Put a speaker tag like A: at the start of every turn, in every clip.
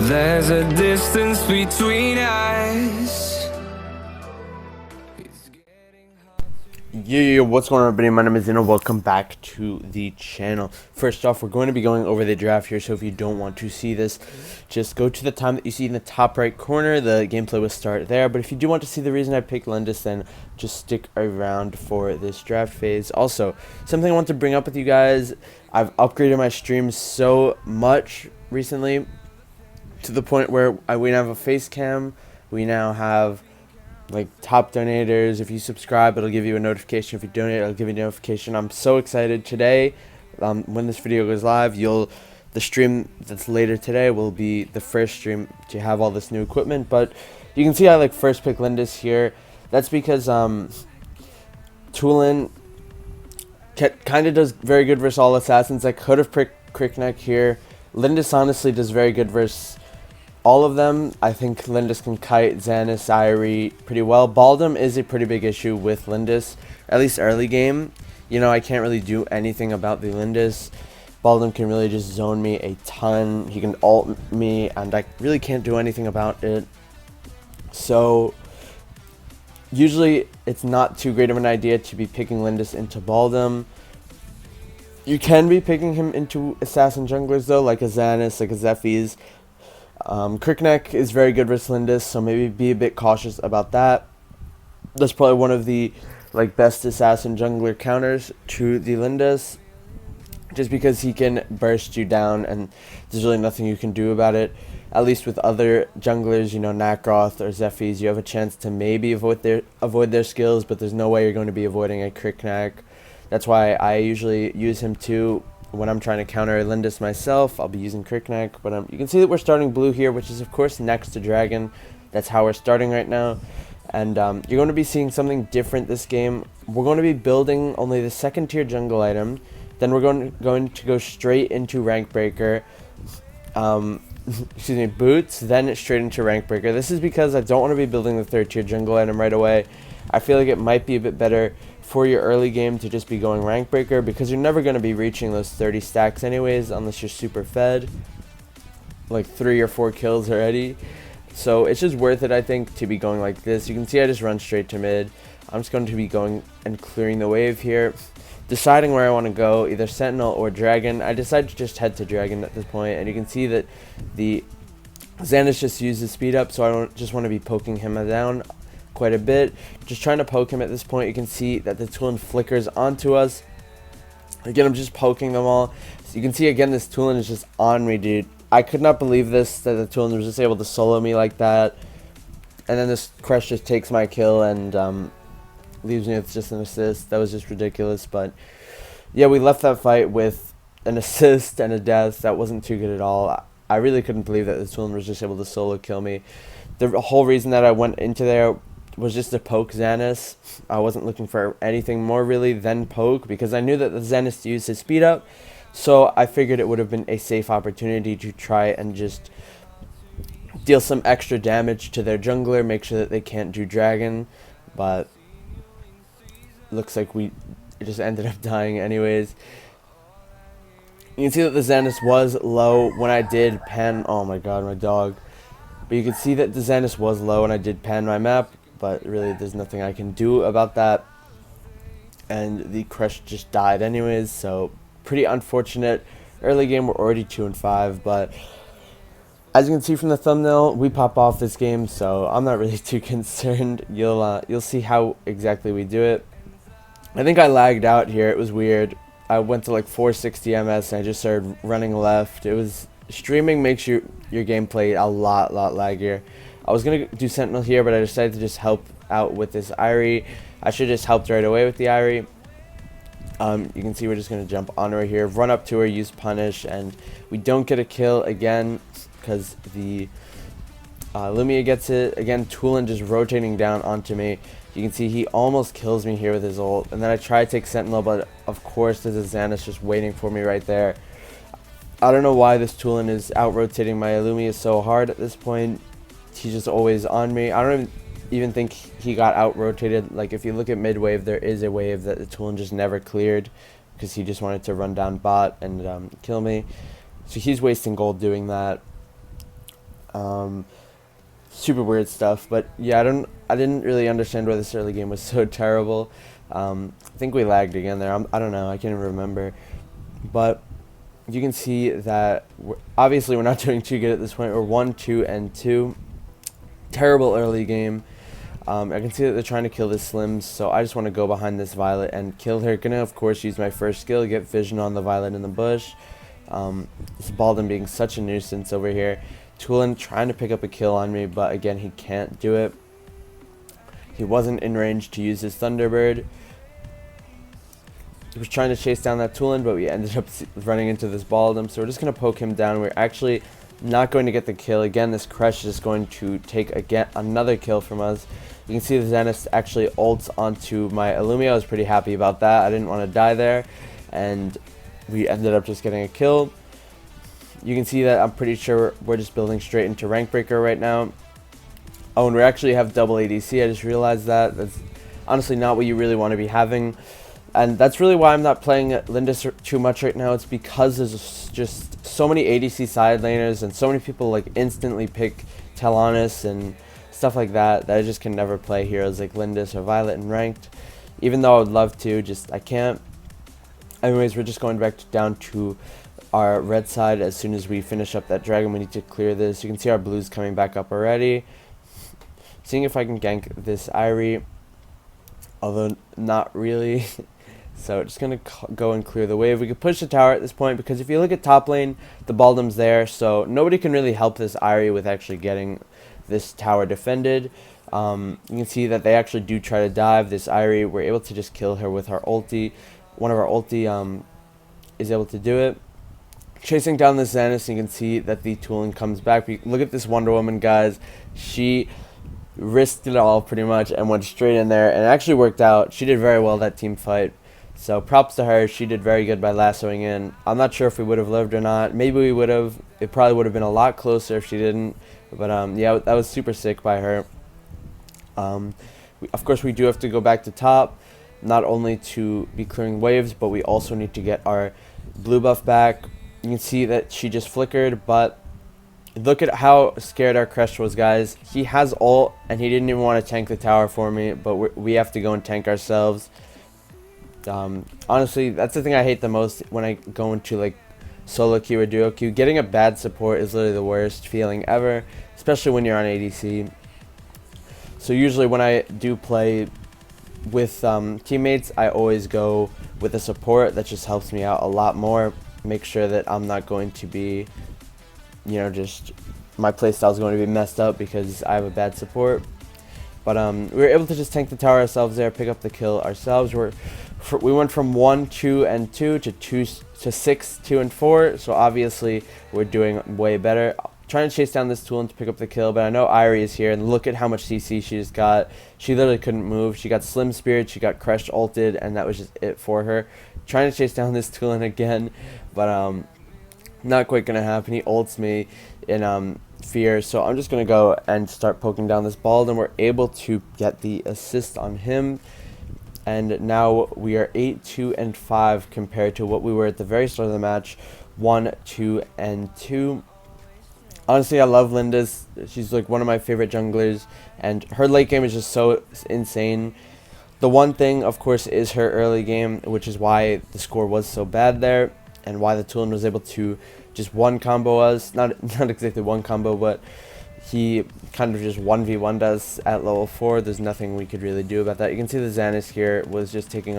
A: There's a distance between us.
B: Yo, what's going on, everybody? My name is Zeno. Welcome back to the channel. First off, we're going to be going over the draft here, so if you don't want to see this, just go to the time that you see in the top right corner. The gameplay will start there, but if you do want to see the reason I picked Lindis, then just stick around for this draft phase. Also, something I want to bring up with you guys, I've upgraded my stream so much recently to the point where we now have a face cam. We now have like top donators. If you subscribe, it'll give you a notification. If you donate, it'll give you a notification. I'm so excited today. When this video goes live, the stream that's later today will be the first stream to have all this new equipment. But you can see I first pick Lindis here. That's because Tulin kind of does very good versus all assassins. I could have picked Crickneck here. Lindis honestly does very good versus all of them. I think Lindis can kite Xanis, Irie pretty well. Baldum is a pretty big issue with Lindis, at least early game. You know, I can't really do anything about the Lindis. Baldum can really just zone me a ton. He can ult me, and I really can't do anything about it. So, usually it's not too great of an idea to be picking Lindis into Baldum. You can be picking him into assassin junglers though, like a Xanis, like a Zephyrs. Crickneck is very good versus Lindis, so maybe be a bit cautious about that. That's probably one of the best assassin jungler counters to the Lindis, just because he can burst you down and there's really nothing you can do about it. At least with other junglers, you know, Nacroth or Zephyrs, you have a chance to maybe avoid their skills, but there's no way you're going to be avoiding a Crickneck. That's why I usually use him too. When I'm trying to counter Lindis myself, I'll be using Crickneck. But you can see that we're starting blue here, which is of course next to Dragon. That's how we're starting right now. And you're going to be seeing something different this game. We're going to be building only the second tier jungle item. Then we're going to go straight into rank breaker. Excuse me, boots, then straight into rank breaker. This is because I don't want to be building the third tier jungle item right away. I feel like it might be a bit better for your early game to just be going rank breaker, because you're never going to be reaching those 30 stacks anyways unless you're super fed, like 3 or 4 kills already. So it's just worth it, I think, to be going like this. You can see I just run straight to mid. I'm just going to be going and clearing the wave here, deciding where I want to go, either Sentinel or Dragon. I decided to just head to Dragon at this point, and you can see that the Xanis just uses speed up, so I don't just want to be poking him down quite a bit, just trying to poke him at this point. You can see that the Tulin flickers onto us. Again, I'm just poking them all. So you can see again, this Tulin is just on me, dude. I could not believe this, that the Tulin was just able to solo me like that. And then this Crush just takes my kill and leaves me with just an assist. That was just ridiculous. But yeah, we left that fight with an assist and a death. That wasn't too good at all. I really couldn't believe that the Tulin was just able to solo kill me. The whole reason that I went into there was just to poke Xanis. I wasn't looking for anything more really than poke, because I knew that the Xanis used his speed up, so I figured it would have been a safe opportunity to try and just deal some extra damage to their jungler, make sure that they can't do Dragon. But looks like we just ended up dying anyways. You can see that the Xanis was low when I did pan. Oh my god, my dog. But you can see that the Xanis was low and I did pan my map, but really there's nothing I can do about that. And the Crush just died anyways, so pretty unfortunate. Early game we're already 2-5, but as you can see from the thumbnail, we pop off this game, so I'm not really too concerned. You'll see how exactly we do it. I think I lagged out here. It was weird. I went to 460 ms and I just started running left. It was streaming makes your gameplay a lot laggier. I was gonna do Sentinel here, but I decided to just help out with this Irie. I should have just helped right away with the Irie. You can see we're just gonna jump on her here, run up to her, use punish, and we don't get a kill again because the Lumia gets it. Again, Tulin just rotating down onto me. You can see he almost kills me here with his ult, and then I try to take Sentinel, but of course there's a Xanis just waiting for me right there. I don't know why this Tulin is out-rotating my Illumia so hard at this point. He's just always on me. I don't even think he got out-rotated. If you look at mid-wave, there is a wave that the Tulin just never cleared because he just wanted to run down bot and kill me. So he's wasting gold doing that. Super weird stuff. But yeah, I didn't really understand why this early game was so terrible. I think we lagged again there. I don't know. I can't even remember. But you can see that obviously we're not doing too good at this point. We're 1-2-2. Terrible early game. I can see that they're trying to kill this Slims, so I just want to go behind this Violet and kill her. Gonna, of course, use my first skill, get vision on the Violet in the bush. This Baldwin being such a nuisance over here. Tulin trying to pick up a kill on me, but again, he can't do it. He wasn't in range to use his Thunderbird. He was trying to chase down that Tulin, but we ended up running into this Baldwin, so we're just going to poke him down. We're actually not going to get the kill. Again, this Crush is going to take another kill from us. You can see the Zenith actually ults onto my Illumia. I was pretty happy about that. I didn't want to die there, and we ended up just getting a kill. You can see that I'm pretty sure we're just building straight into Rank Breaker right now. Oh, and we actually have double ADC. I just realized that. That's honestly not what you really want to be having. And that's really why I'm not playing Lindis too much right now. It's because there's just so many ADC side laners and so many people like instantly pick Talanis and stuff like that I just can never play heroes like Lindis or Violet in ranked. Even though I would love to, just I can't. Anyways, we're just going back down to our red side as soon as we finish up that dragon. We need to clear this. You can see our blues coming back up already. Seeing if I can gank this Irie, although not really. So just going to go and clear the wave. We could push the tower at this point because if you look at top lane, the Baldum's there. So nobody can really help this Irie with actually getting this tower defended. You can see that they actually do try to dive this Irie. We're able to just kill her with our ulti. One of our ulti is able to do it. Chasing down the Zenith, you can see that the Tulin comes back. Look at this Wonder Woman, guys. She risked it all pretty much and went straight in there, and it actually worked out. She did very well that team fight. So props to her. She did very good by lassoing in. I'm not sure if we would have lived or not. Maybe we would have. It probably would have been a lot closer if she didn't. But yeah, that was super sick by her. Of course, we do have to go back to top, not only to be clearing waves, but we also need to get our blue buff back. You can see that she just flickered, but look at how scared our Crush was, guys. He has ult, and he didn't even want to tank the tower for me, but we have to go and tank ourselves. Honestly, that's the thing I hate the most when I go into like solo queue or duo queue. Getting a bad support is literally the worst feeling ever, especially when you're on ADC. So usually when I do play with teammates, I always go with a support. That just helps me out a lot more. Make sure that I'm not going to be, you know, just my playstyle is going to be messed up because I have a bad support. But we were able to just tank the tower ourselves there, pick up the kill ourselves. We went from 1-2-2 to 6-2-4. So obviously we're doing way better. Trying to chase down this Tulin to pick up the kill, but I know Irie is here, and look at how much CC she just got. She literally couldn't move. She got Slim Spirit, she got Crushed ulted, and that was just it for her. Trying to chase down this Tulin again, but not quite gonna happen. He ults me in fear, so I'm just gonna go and start poking down this ball, and we're able to get the assist on him. And now we are 8-2-5 compared to what we were at the very start of the match, 1-2-2. Honestly, I love Lindis. She's like one of my favorite junglers, and her late game is just so insane. The one thing, of course, is her early game, which is why the score was so bad there, and why the Tulin was able to just one combo us. Not exactly one combo, but he kind of just 1v1'd us at level 4. There's nothing we could really do about that. You can see the Xanis here was just taking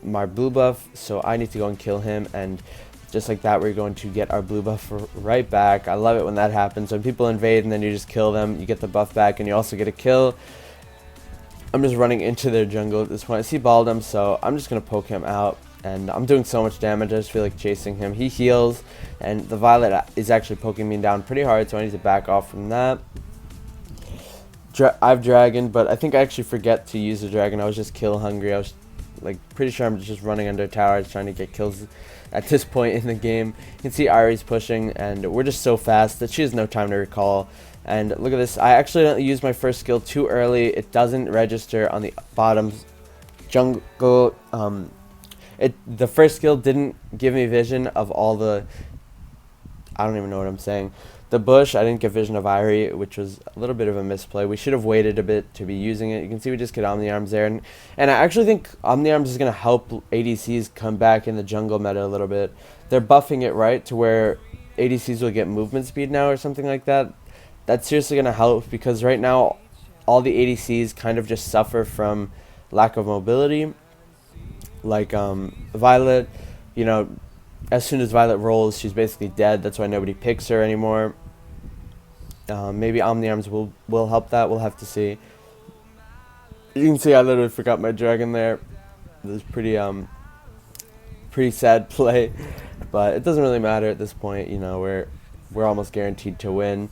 B: my blue buff, so I need to go and kill him, and just like that, we're going to get our blue buff right back. I love it when that happens. When people invade and then you just kill them, you get the buff back and you also get a kill. I'm just running into their jungle at this point. I see Baldum, so I'm just going to poke him out. And I'm doing so much damage, I just feel like chasing him. He heals, and the Violet is actually poking me down pretty hard, so I need to back off from that. I have Dragon, but I think I actually forget to use the Dragon. I was just kill hungry. I was like pretty sure I'm just running under towers trying to get kills at this point in the game. You can see Irie's pushing, and we're just so fast that she has no time to recall. And look at this. I actually used my first skill too early. It doesn't register on the bottom jungle. The first skill didn't give me vision of all the... I don't even know what I'm saying. The bush, I didn't get Vision of Irie, which was a little bit of a misplay. We should have waited a bit to be using it. You can see we just get Omni Arms there. And I actually think Omni Arms is going to help ADCs come back in the jungle meta a little bit. They're buffing it right to where ADCs will get movement speed now or something like that. That's seriously going to help because right now all the ADCs kind of just suffer from lack of mobility. Like Violet, you know, as soon as Violet rolls, she's basically dead. That's why nobody picks her anymore. Maybe Omni Arms will help that. We'll have to see. You can see I literally forgot my dragon there. It was pretty sad play, but it doesn't really matter at this point. You know, we're almost guaranteed to win.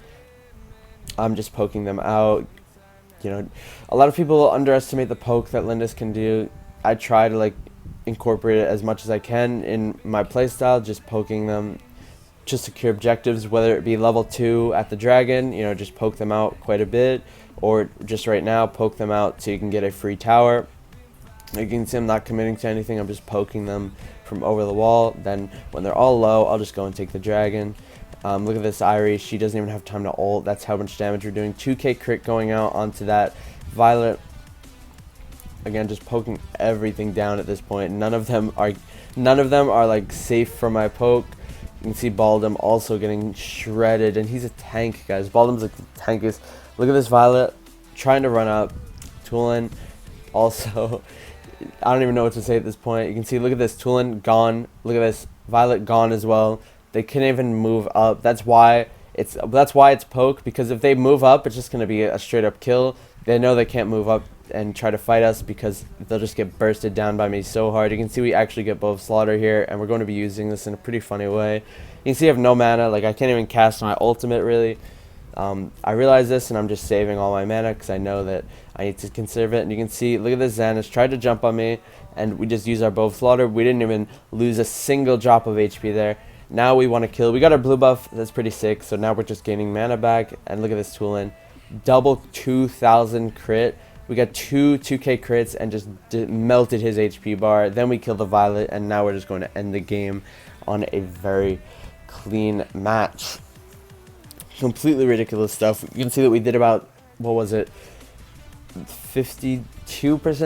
B: I'm just poking them out. You know, a lot of people underestimate the poke that Lindis can do. I try to like incorporate it as much as I can in my playstyle, just poking them to secure objectives, whether it be level 2 at the dragon, you know, just poke them out quite a bit, or just right now poke them out so you can get a free tower. You can see I'm not committing to anything, I'm just poking them from over the wall. Then when they're all low, I'll just go and take the dragon. Look at this Irie, she doesn't even have time to ult. That's how much damage we're doing. 2k crit going out onto that Violet. Again, just poking everything down at this point. None of them are like safe for my poke. You can see Baldum also getting shredded, and he's a tank, guys. Baldum's like the tankiest. Look at this Violet trying to run up. Tulin also, I don't even know what to say at this point. You can see, look at this, Tulin gone. Look at this, Violet gone as well. They can't even move up. That's why it's poke, because if they move up, it's just gonna be a straight up kill. They know they can't move up and try to fight us because they'll just get bursted down by me so hard. You can see we actually get both slaughter here, and we're going to be using this in a pretty funny way. You can see I have no mana, like I can't even cast my ultimate really. I realize this and I'm just saving all my mana because I know that I need to conserve it. And you can see, look at this Xanax tried to jump on me, and we just used our bow slaughter. We didn't even lose a single drop of HP there. Now we want to kill. We got our blue buff, that's pretty sick. So now we're just gaining mana back, and look at this Tulin. Double 2,000 crit. We got 2k crits and just melted his HP bar. Then we killed the Violet, and now we're just going to end the game on a very clean match. Completely ridiculous stuff. You can see that we did about, what was it, 52%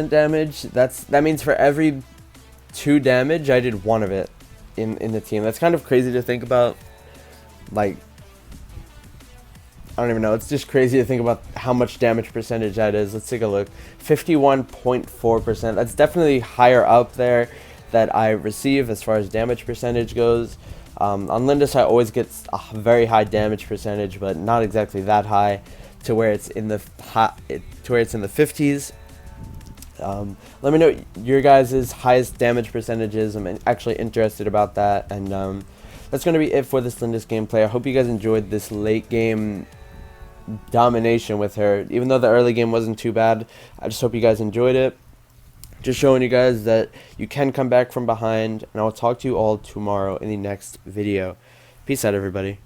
B: damage. That means for every 2 damage, I did 1 of it in the team. That's kind of crazy to think about. Like, I don't even know. It's just crazy to think about how much damage percentage that is. Let's take a look. 51.4%. That's definitely higher up there that I receive as far as damage percentage goes. On Lindis, I always get a very high damage percentage, but not exactly that high to where it's in the 50s. Let me know your guys' highest damage percentages. I'm actually interested about that. And that's going to be it for this Lindis gameplay. I hope you guys enjoyed this late game domination with her. Even though the early game wasn't too bad, I just hope you guys enjoyed it. Just showing you guys that you can come back from behind, and I'll talk to you all tomorrow in the next video. Peace out, everybody.